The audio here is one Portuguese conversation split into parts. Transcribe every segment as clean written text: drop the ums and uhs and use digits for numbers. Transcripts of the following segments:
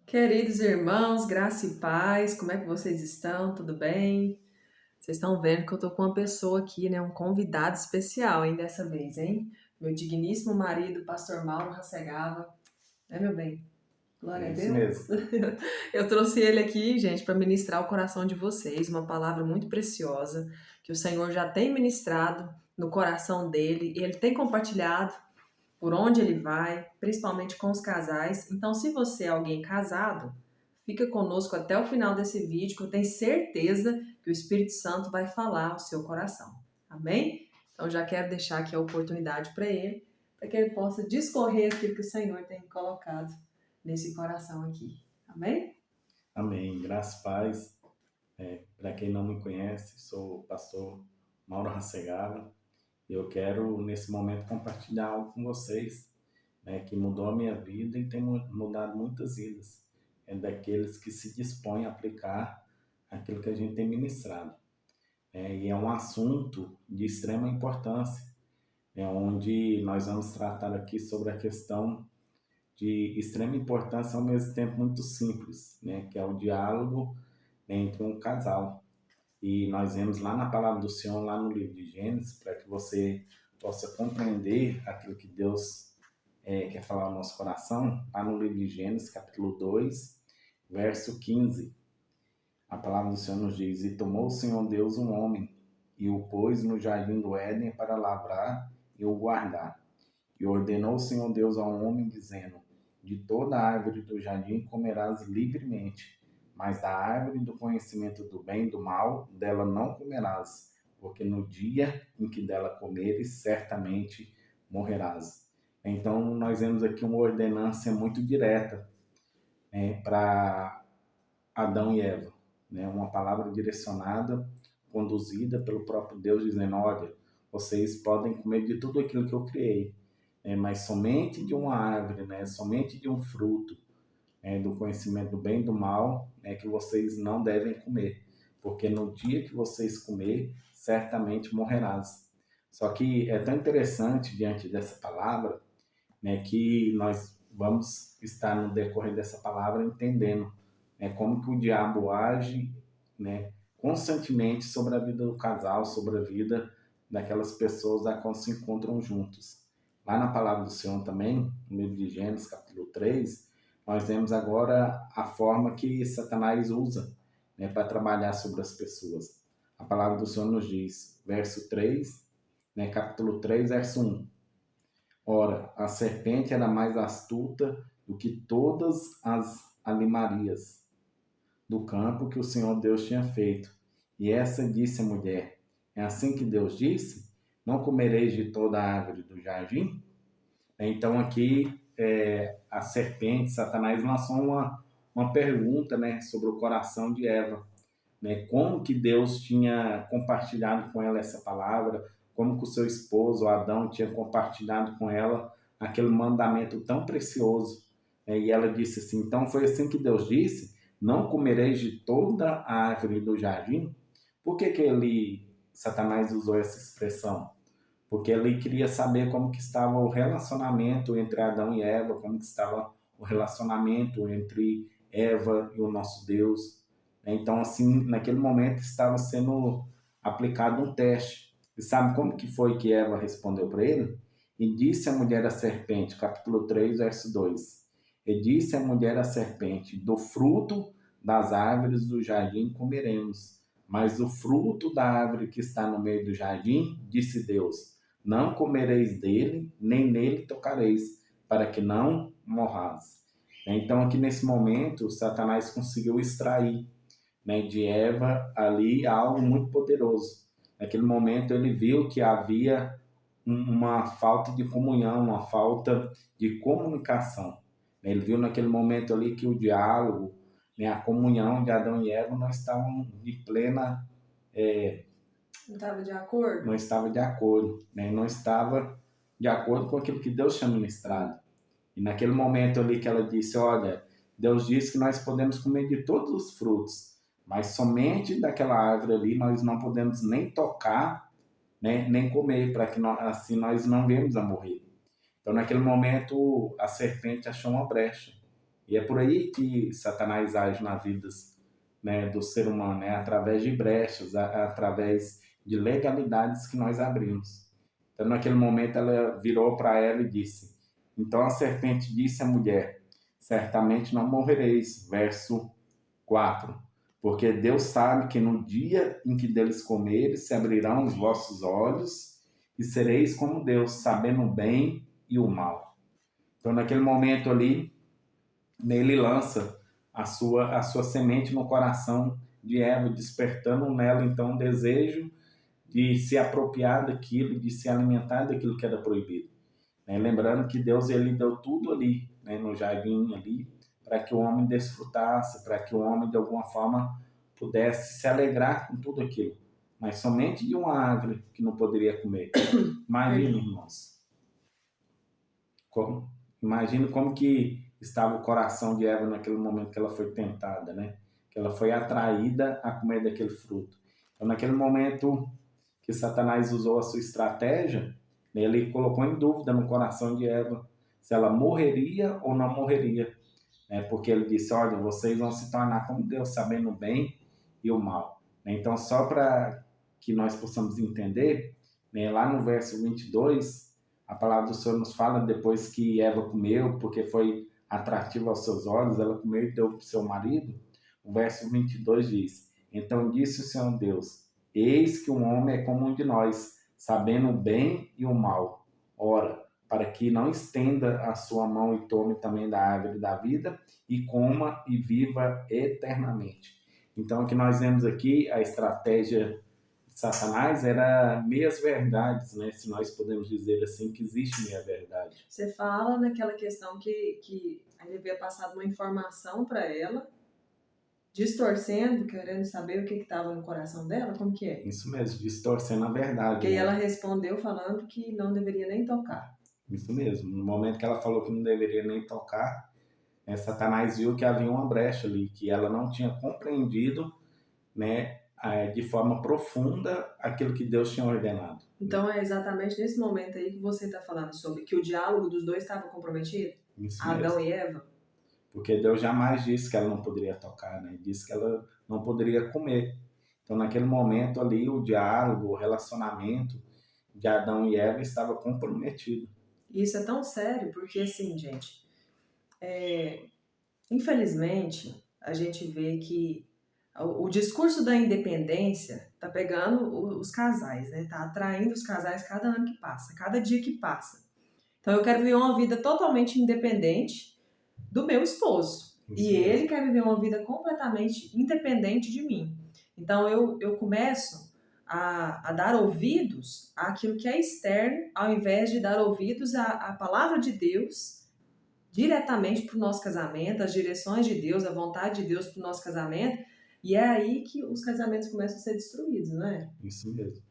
Queridos irmãos, graça e paz, como é que vocês estão? Tudo bem? Vocês estão vendo que eu tô com uma pessoa aqui, né? Um convidado especial, hein, dessa vez, hein? Meu digníssimo marido, pastor Mauro Hasegawa, né, meu bem? Glória É a isso Deus. mesmo. Eu trouxe ele aqui, gente, para ministrar o coração de vocês, uma palavra muito preciosa que o Senhor já tem ministrado no coração dele e ele tem compartilhado por onde ele vai, principalmente com os casais. Então, se você é alguém casado, fica conosco até o final desse vídeo, que eu tenho certeza que o Espírito Santo vai falar ao seu coração. Amém? Então, já quero deixar aqui a oportunidade para que ele possa discorrer aquilo que o Senhor tem colocado nesse coração aqui. Amém? Amém. Graças e paz. Para quem não me conhece, sou o pastor Mauro Hasegawa e eu quero, nesse momento, compartilhar algo com vocês, né, que mudou a minha vida e tem mudado muitas vidas. É daqueles que se dispõem a aplicar aquilo que a gente tem ministrado. E é um assunto de extrema importância, onde nós vamos tratar aqui sobre a questão de extrema importância, ao mesmo tempo muito simples, né, que é o diálogo entre um casal. E nós vemos lá na palavra do Senhor, lá no livro de Gênesis, para que você possa compreender aquilo que Deus quer falar ao nosso coração, lá no livro de Gênesis, capítulo 2, verso 15. A palavra do Senhor nos diz: E tomou o Senhor Deus um homem, e o pôs no jardim do Éden para lavrar e o guardar. E ordenou o Senhor Deus ao homem, dizendo: De toda árvore do jardim comerás livremente, mas da árvore do conhecimento do bem e do mal, dela não comerás, porque no dia em que dela comeres, certamente morrerás. Então, nós vemos aqui uma ordenança muito direta, para Adão e Eva, né? Uma palavra direcionada, conduzida pelo próprio Deus, dizendo: olha, vocês podem comer de tudo aquilo que eu criei, mas somente de uma árvore, né? Somente de um fruto, do conhecimento do bem e do mal, que vocês não devem comer, porque no dia que vocês comer, certamente morrerás. Só que é tão interessante diante dessa palavra, né, que nós vamos estar no decorrer dessa palavra entendendo, como que o diabo age, né, constantemente sobre a vida do casal, sobre a vida daquelas pessoas a qual se encontram juntos. Lá na palavra do Senhor também, no livro de Gênesis, capítulo 3, nós vemos agora a forma que Satanás usa, para trabalhar sobre as pessoas. A palavra do Senhor nos diz, verso 3, capítulo 3, verso 1. Ora, a serpente era mais astuta do que todas as animarias do campo que o Senhor Deus tinha feito. E essa disse à mulher: É assim que Deus disse? Não comereis de toda a árvore do jardim? Então aqui a serpente, Satanás lançou uma pergunta, né, sobre o coração de Eva, né? Como que Deus tinha compartilhado com ela essa palavra, como que o seu esposo, Adão, tinha compartilhado com ela aquele mandamento tão precioso. E ela disse assim: então foi assim que Deus disse, não comereis de toda a árvore do jardim? Por que Satanás usou essa expressão? Porque ele queria saber como que estava o relacionamento entre Adão e Eva, como que estava o relacionamento entre Eva e o nosso Deus. Então, assim, naquele momento estava sendo aplicado um teste. E sabe como que foi que Eva respondeu para ele? E disse a mulher à serpente, capítulo 3, verso 2. E disse a mulher à serpente: do fruto das árvores do jardim comeremos, mas o fruto da árvore que está no meio do jardim, disse Deus: não comereis dele, nem nele tocareis, para que não morrais. Então, aqui nesse momento, Satanás conseguiu extrair, de Eva ali algo muito poderoso. Naquele momento, ele viu que havia uma falta de comunhão, uma falta de comunicação. Ele viu naquele momento ali que o diálogo, a comunhão de Adão e Eva não estavam de plena Não estava de acordo? não estava de acordo, né? Não estava de acordo com aquilo que Deus tinha ministrado. E naquele momento ali que ela disse: olha, Deus disse que nós podemos comer de todos os frutos, mas somente daquela árvore ali nós não podemos nem tocar, né, nem comer, para que nós, assim nós não venhamos a morrer. Então naquele momento a serpente achou uma brecha, E é por aí que Satanás age na vida, né, do ser humano, né, através de brechas, através de legalidades que nós abrimos. Então, naquele momento, ela virou para ela e disse: Então a serpente disse à mulher: Certamente não morrereis. Verso 4. Porque Deus sabe que no dia em que deles comeres, se abrirão os vossos olhos e sereis como Deus, sabendo o bem e o mal. Então, naquele momento ali, ele lança a sua semente no coração de Eva, despertando nela então um desejo de se apropriar daquilo, de se alimentar daquilo que era proibido. Né? Lembrando que Deus ele deu tudo ali, né, no jardim ali, para que o homem desfrutasse, para que o homem de alguma forma pudesse se alegrar com tudo aquilo. Mas somente de uma árvore que não poderia comer. Imagine, irmãos, imagine como que estava o coração de Eva naquele momento que ela foi tentada, né? Que ela foi atraída a comer daquele fruto. Então, naquele momento que Satanás usou a sua estratégia, ele colocou em dúvida no coração de Eva se ela morreria ou não morreria, né? Porque ele disse: olha, vocês vão se tornar como Deus, sabendo o bem e o mal. Então, só para que nós possamos entender, né, lá no verso 22, a palavra do Senhor nos fala, depois que Eva comeu, porque foi atrativa aos seus olhos, ela comeu e deu para o seu marido. O verso 22 diz: Então disse o Senhor Deus: Eis que o homem é como um de nós, sabendo o bem e o mal. Ora, para que não estenda a sua mão e tome também da árvore da vida, e coma e viva eternamente. Então, o que nós vemos aqui, a estratégia de Satanás era meias verdades, né? Se nós podemos dizer assim, que existe meia verdade. Você fala naquela questão que ele havia passado uma informação para ela, distorcendo, querendo saber o que estava no coração dela, como que é? Isso mesmo, distorcendo a verdade. E né? ela respondeu falando que não deveria nem tocar. Isso mesmo. No momento que ela falou que não deveria nem tocar, Satanás viu que havia uma brecha ali, que ela não tinha compreendido, né, de forma profunda aquilo que Deus tinha ordenado. Então é exatamente nesse momento aí que você está falando sobre que o diálogo dos dois estava comprometido? Isso Adão mesmo. e Eva? Porque Deus jamais disse que ela não poderia tocar, né? Disse que ela não poderia comer. Então, naquele momento ali, o diálogo, o relacionamento de Adão e Eva estava comprometido. Isso é tão sério porque, assim, gente, infelizmente, a gente vê que o discurso da independência tá pegando os casais, né? Tá atraindo os casais cada ano que passa, cada dia que passa. Então eu quero viver uma vida totalmente independente do meu esposo. Isso E mesmo. ele quer viver uma vida completamente independente de mim. Então eu começo a dar ouvidos àquilo que é externo, ao invés de dar ouvidos à palavra de Deus diretamente para o nosso casamento, as direções de Deus, a vontade de Deus para o nosso casamento. E é aí que os casamentos começam a ser destruídos, não é? Isso mesmo.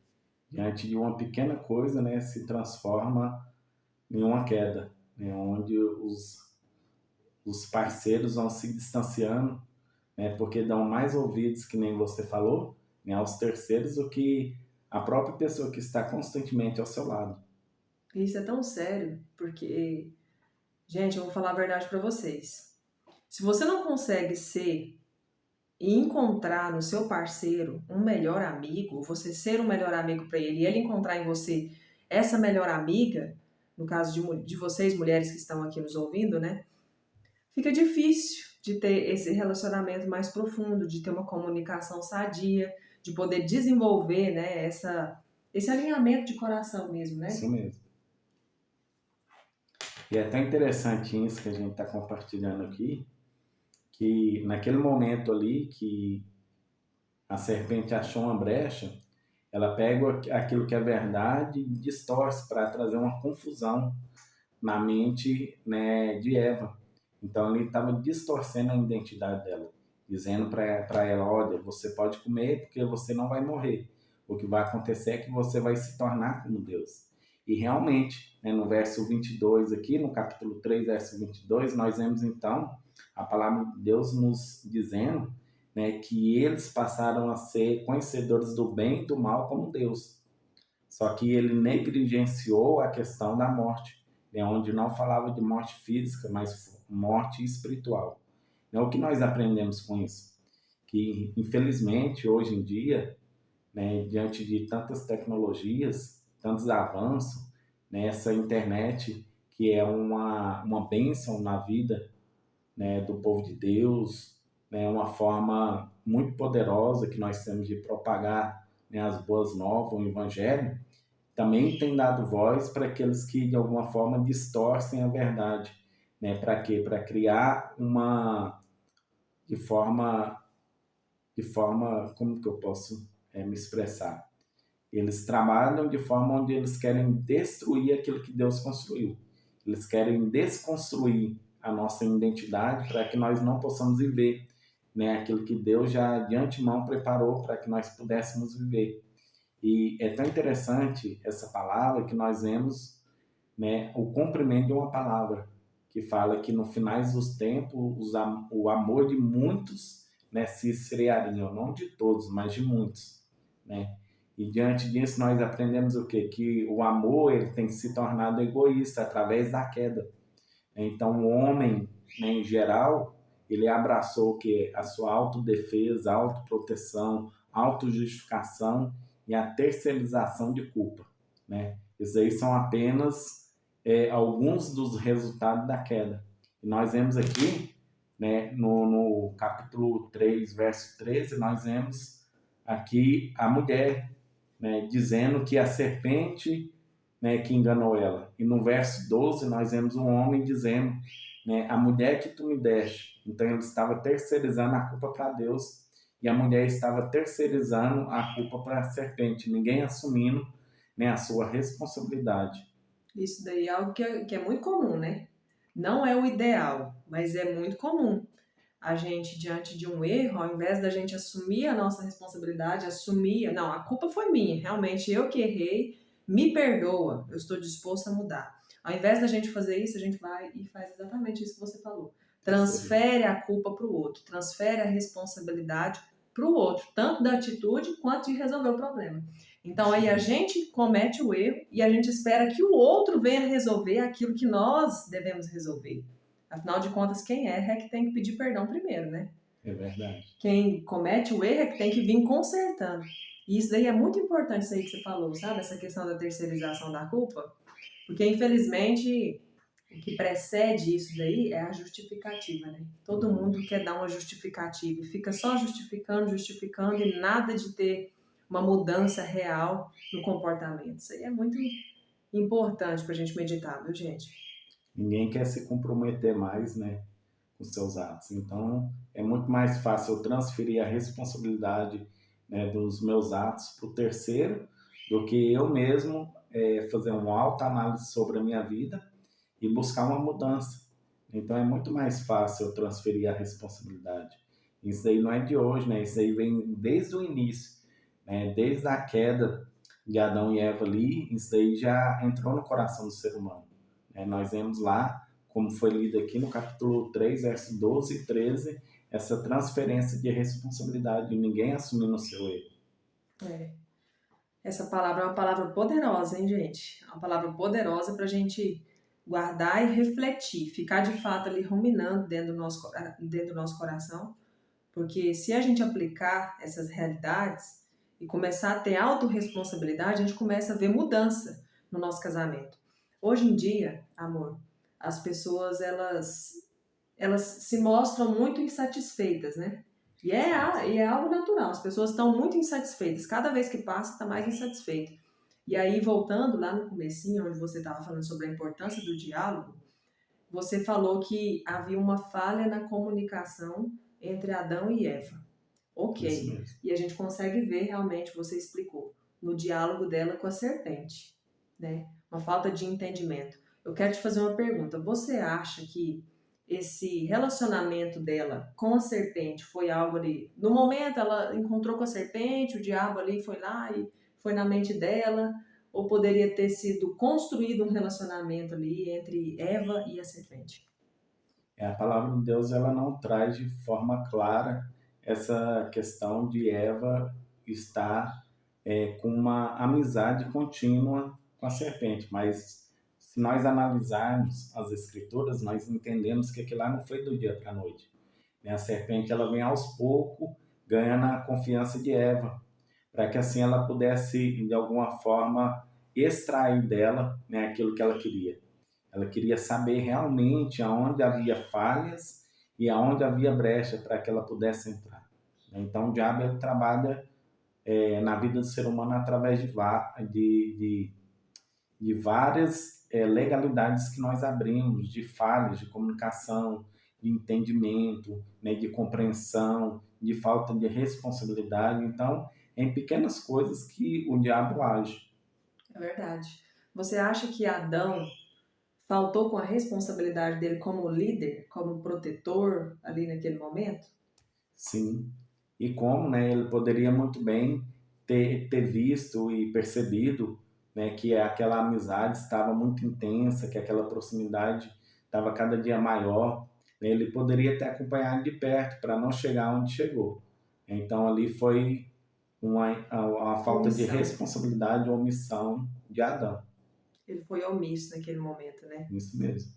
Diante de uma pequena coisa, né, se transforma em uma queda, né, onde os parceiros vão se distanciando, né, porque dão mais ouvidos, que nem você falou, né, aos terceiros do que a própria pessoa que está constantemente ao seu lado. Isso é tão sério, porque, gente, eu vou falar a verdade para vocês. Se você não consegue ser e encontrar no seu parceiro um melhor amigo, você ser um melhor amigo para ele e ele encontrar em você essa melhor amiga, no caso de vocês mulheres que estão aqui nos ouvindo, né? Fica difícil de ter esse relacionamento mais profundo, de ter uma comunicação sadia, de poder desenvolver, né, esse alinhamento de coração mesmo, né? Isso mesmo. E é até interessante isso que a gente está compartilhando aqui, que naquele momento ali que a serpente achou uma brecha, ela pega aquilo que é verdade e distorce para trazer uma confusão na mente, né, de Eva. Então ele estava distorcendo a identidade dela, dizendo para ela: olha, você pode comer porque você não vai morrer. O que vai acontecer é que você vai se tornar como Deus. E realmente, né, no verso 22 aqui, no capítulo 3, verso 22, nós vemos então a palavra de Deus nos dizendo, né, que eles passaram a ser conhecedores do bem e do mal como Deus. Só que ele negligenciou a questão da morte, né, onde não falava de morte física, mas morte espiritual. Então, o que nós aprendemos com isso? Que, infelizmente, hoje em dia, né, diante de tantas tecnologias, tantos avanços, né, essa internet, que é uma bênção na vida, né, do povo de Deus, né, uma forma muito poderosa que nós temos de propagar, né, as boas novas, o evangelho, também tem dado voz para aqueles que de alguma forma distorcem a verdade, né? Para quê? Para criar uma de forma como que eu posso me expressar? Eles trabalham de forma onde eles querem destruir aquilo que Deus construiu. Eles querem desconstruir a nossa identidade para que nós não possamos viver, né, aquilo que Deus já de antemão preparou para que nós pudéssemos viver. E é tão interessante essa palavra que nós vemos, né, o cumprimento de uma palavra que fala que no finais dos tempos o amor de muitos, né, se esfriaria, não de todos, mas de muitos, né? E diante disso nós aprendemos o quê? Que o amor ele tem se tornado egoísta através da queda. Então o homem, né, em geral, ele abraçou o quê? A sua autodefesa, autoproteção, autojustificação e a terceirização de culpa, né? Isso aí são apenas alguns dos resultados da queda. E nós vemos aqui, né, no capítulo 3, verso 13, nós vemos aqui a mulher, né, dizendo que a serpente, né, que enganou ela. E no verso 12 nós vemos um homem dizendo, né, a mulher que tu me deste. Então ele estava terceirizando a culpa para Deus e a mulher estava terceirizando a culpa para a serpente, ninguém assumindo, né, a sua responsabilidade. Isso daí é algo que é muito comum, né? Não é o ideal, mas é muito comum. A gente, diante de um erro, ao invés da gente assumir a nossa responsabilidade, não, a culpa foi minha, realmente eu que errei, me perdoa, eu estou disposto a mudar. Ao invés da gente fazer isso, a gente vai e faz exatamente isso que você falou. Transfere a culpa para o outro, transfere a responsabilidade para o outro, tanto da atitude quanto de resolver o problema. Então aí a gente comete o erro e a gente espera que o outro venha resolver aquilo que nós devemos resolver. Afinal de contas, quem erra é que tem que pedir perdão primeiro, né? É verdade. Quem comete o erro é que tem que vir consertando. E isso daí é muito importante, isso aí que você falou, sabe? Essa questão da terceirização da culpa. Porque, infelizmente, o que precede isso daí é a justificativa, né? Todo mundo quer dar uma justificativa e fica só justificando, justificando e nada de ter uma mudança real no comportamento. Isso aí é muito importante pra gente meditar, viu, gente? Ninguém quer se comprometer mais, né, com seus atos. Então, é muito mais fácil eu transferir a responsabilidade, né, dos meus atos para o terceiro do que eu mesmo fazer uma autoanálise sobre a minha vida e buscar uma mudança. Então, é muito mais fácil eu transferir a responsabilidade. Isso aí não é de hoje, né? Isso aí vem desde o início, né? Desde a queda de Adão e Eva ali, isso aí já entrou no coração do ser humano. Nós vemos lá, como foi lido aqui no capítulo 3, versos 12 e 13, essa transferência de responsabilidade, de ninguém assumindo o seu erro. É. Essa palavra é uma palavra poderosa, hein, gente? É uma palavra poderosa para a gente guardar e refletir, ficar de fato ali ruminando dentro do nosso coração, porque se a gente aplicar essas realidades e começar a ter autorresponsabilidade, a gente começa a ver mudança no nosso casamento. Hoje em dia, amor, as pessoas elas se mostram muito insatisfeitas, né? E é algo natural, as pessoas estão muito insatisfeitas, cada vez que passa está mais insatisfeita. E aí, voltando lá no comecinho, onde você estava falando sobre a importância do diálogo, você falou que havia uma falha na comunicação entre Adão e Eva. Isso Ok. mesmo. E a gente consegue ver realmente, você explicou, no diálogo dela com a serpente, né? Uma falta de entendimento. Eu quero te fazer uma pergunta. Você acha que esse relacionamento dela com a serpente foi algo ali? No momento ela encontrou com a serpente, o diabo ali foi lá e foi na mente dela, ou poderia ter sido construído um relacionamento ali entre Eva e a serpente? A palavra de Deus ela não traz de forma clara essa questão de Eva estar com uma amizade contínua com a serpente, mas se nós analisarmos as escrituras, nós entendemos que aquilo lá não foi do dia para a noite. Né? A serpente ela vem aos poucos, ganhando a confiança de Eva, para que assim ela pudesse, de alguma forma, extrair dela, né, aquilo que ela queria. Ela queria saber realmente aonde havia falhas e aonde havia brecha para que ela pudesse entrar. Então, o diabo ele trabalha na vida do ser humano através de várias legalidades que nós abrimos, de falhas de comunicação, de entendimento, né, de compreensão, de falta de responsabilidade. Então, é em pequenas coisas que o diabo age. É verdade. Você acha que Adão faltou com a responsabilidade dele como líder, como protetor ali naquele momento? Sim. E como, né, ele poderia muito bem ter visto e percebido, né, que aquela amizade estava muito intensa, que aquela proximidade estava cada dia maior, né, ele poderia ter acompanhado de perto para não chegar onde chegou. Então ali foi uma falta de Omissão. responsabilidade ou omissão de Adão. Ele foi omisso naquele momento, né? Isso mesmo.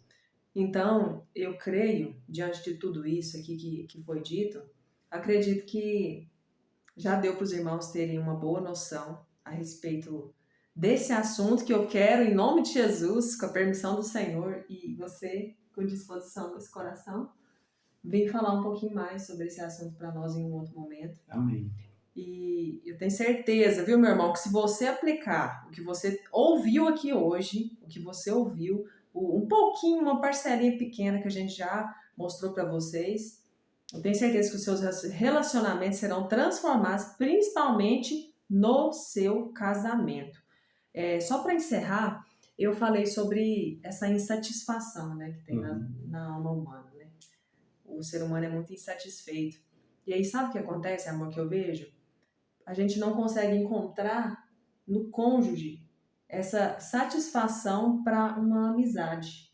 Então, eu creio, diante de tudo isso aqui que foi dito, acredito que já deu para os irmãos terem uma boa noção a respeito desse assunto que eu quero, em nome de Jesus, com a permissão do Senhor e você, com disposição desse coração, vem falar um pouquinho mais sobre esse assunto para nós em um outro momento. Amém. E eu tenho certeza, viu, meu irmão, que se você aplicar o que você ouviu aqui hoje, o que você ouviu, um pouquinho, uma parcelinha pequena que a gente já mostrou para vocês, eu tenho certeza que os seus relacionamentos serão transformados, principalmente no seu casamento. Só para encerrar, eu falei sobre essa insatisfação, né, que tem na alma humana, né? O ser humano é muito insatisfeito. E aí, sabe o que acontece, amor, que eu vejo? A gente não consegue encontrar no cônjuge essa satisfação para uma amizade.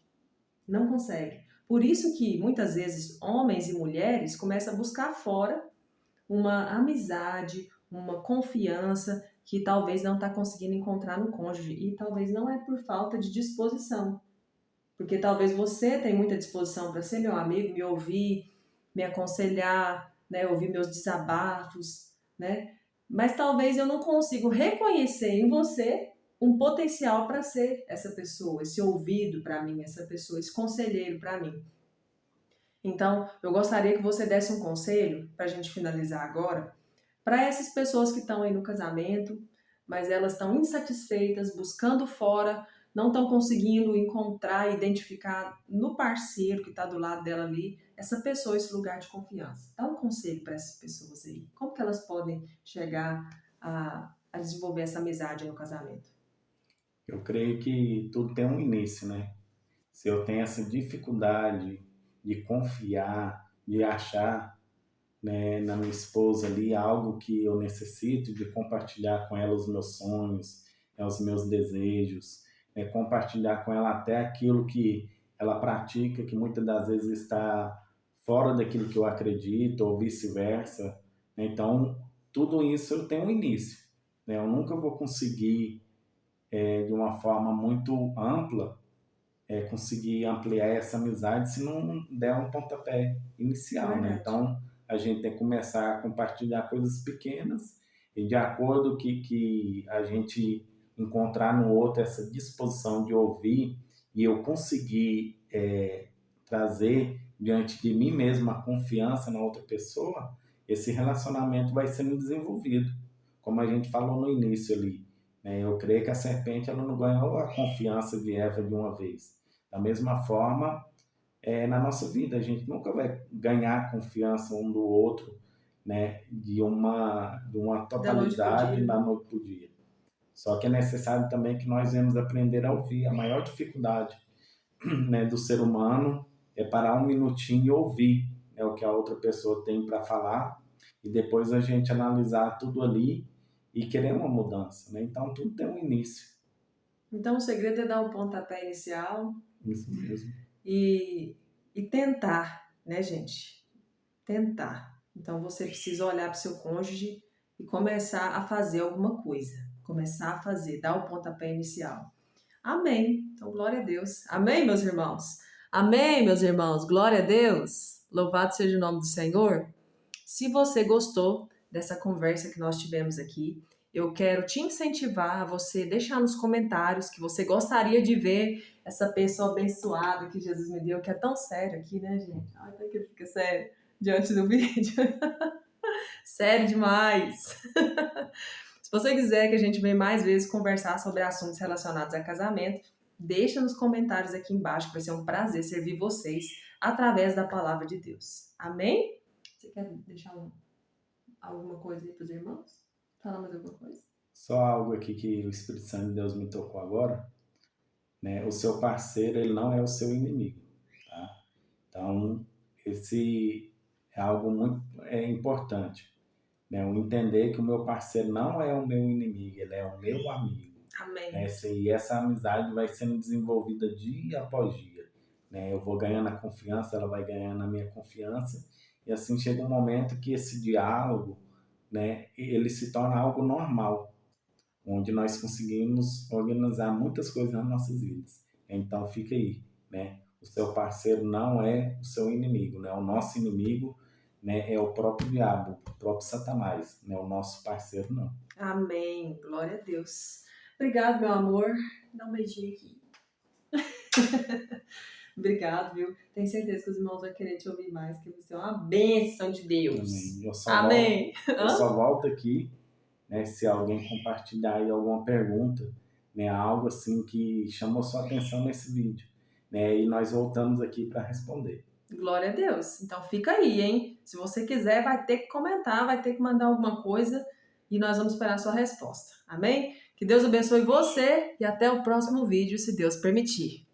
Não consegue. Por isso que muitas vezes homens e mulheres começam a buscar fora uma amizade, uma confiança que talvez não está conseguindo encontrar no cônjuge. E talvez não é por falta de disposição. Porque talvez você tenha muita disposição para ser meu amigo, me ouvir, me aconselhar, né, ouvir meus desabafos, né? Mas talvez eu não consiga reconhecer em você um potencial para ser essa pessoa, esse ouvido para mim, essa pessoa, esse conselheiro para mim. Então, eu gostaria que você desse um conselho, para a gente finalizar agora, para essas pessoas que estão aí no casamento, mas elas estão insatisfeitas, buscando fora, não estão conseguindo encontrar, identificar no parceiro que está do lado dela ali, essa pessoa, esse lugar de confiança. Dá um conselho para essas pessoas aí. Como que elas podem chegar a desenvolver essa amizade no casamento? Eu creio que tudo tem um início, né? Se eu tenho essa dificuldade de confiar, de achar, né, na minha esposa ali algo que eu necessito de compartilhar com ela os meus sonhos, né, os meus desejos, né, compartilhar com ela até aquilo que ela pratica, que muitas das vezes está fora daquilo que eu acredito, ou vice-versa. Então, tudo isso tem um início. Né? Eu nunca vou conseguir, de uma forma muito ampla, conseguir ampliar essa amizade se não der um pontapé É inicial, né? verdade. Então, a gente tem que começar a compartilhar coisas pequenas e de acordo que a gente encontrar no outro essa disposição de ouvir e eu conseguir trazer diante de mim mesmo a confiança na outra pessoa, esse relacionamento vai sendo desenvolvido. Como a gente falou no início ali, né? Eu creio que a serpente ela não ganhou a confiança de Eva de uma vez. Da mesma forma, na nossa vida, a gente nunca vai ganhar a confiança um do outro, né, de uma Da noite pro totalidade dia, da né? noite para o dia. Só que é necessário também que nós venhamos aprender a ouvir. A maior dificuldade, né, do ser humano é parar um minutinho e ouvir, né, o que a outra pessoa tem para falar e depois a gente analisar tudo ali e querer uma mudança, né? Então tudo tem um início. Então, o segredo é dar o pontapé inicial Isso mesmo. e tentar, né, gente? Tentar. Então você precisa olhar para o seu cônjuge e começar a fazer alguma coisa. Começar a fazer, dar o pontapé inicial. Amém. Então, glória a Deus. Amém, meus irmãos? Amém, meus irmãos. Glória a Deus. Louvado seja o nome do Senhor. Se você gostou dessa conversa que nós tivemos aqui, eu quero te incentivar a você deixar nos comentários que você gostaria de ver essa pessoa abençoada que Jesus me deu, que é tão sério aqui, né, gente? Ai, até que ele fica sério diante do vídeo. Sério demais. Se você quiser que a gente venha mais vezes conversar sobre assuntos relacionados a casamento, deixa nos comentários aqui embaixo, que vai ser um prazer servir vocês através da palavra de Deus. Amém? Você quer deixar alguma coisa aí para os irmãos? Falar mais alguma coisa? Só algo aqui que o Espírito Santo de Deus me tocou agora, né? O seu parceiro, ele não é o seu inimigo, tá? Então, esse é algo muito importante, né? Eu entender que o meu parceiro não é o meu inimigo, ele é o meu amigo. Amém. E essa amizade vai sendo desenvolvida dia após dia, né? Eu vou ganhando a confiança, ela vai ganhando a minha confiança, e assim chega um momento que esse diálogo, né, ele se torna algo normal, onde nós conseguimos organizar muitas coisas nas nossas vidas. Então fica aí, né? O seu parceiro não é o seu inimigo, né? O nosso inimigo, né, é o próprio diabo, o próprio Satanás, né? O nosso parceiro não. Amém. Glória a Deus. Obrigado, meu amor. Dá um beijinho aqui. Obrigado, viu? Tenho certeza que os irmãos vão querer te ouvir mais, que você é uma bênção de Deus. Amém. Amém. Eu só volto aqui, né, se alguém compartilhar aí alguma pergunta, né, algo assim que chamou sua atenção nesse vídeo, né, e nós voltamos aqui para responder. Glória a Deus. Então fica aí, hein? Se você quiser, vai ter que comentar, vai ter que mandar alguma coisa e nós vamos esperar a sua resposta. Amém? Que Deus abençoe você e até o próximo vídeo, se Deus permitir.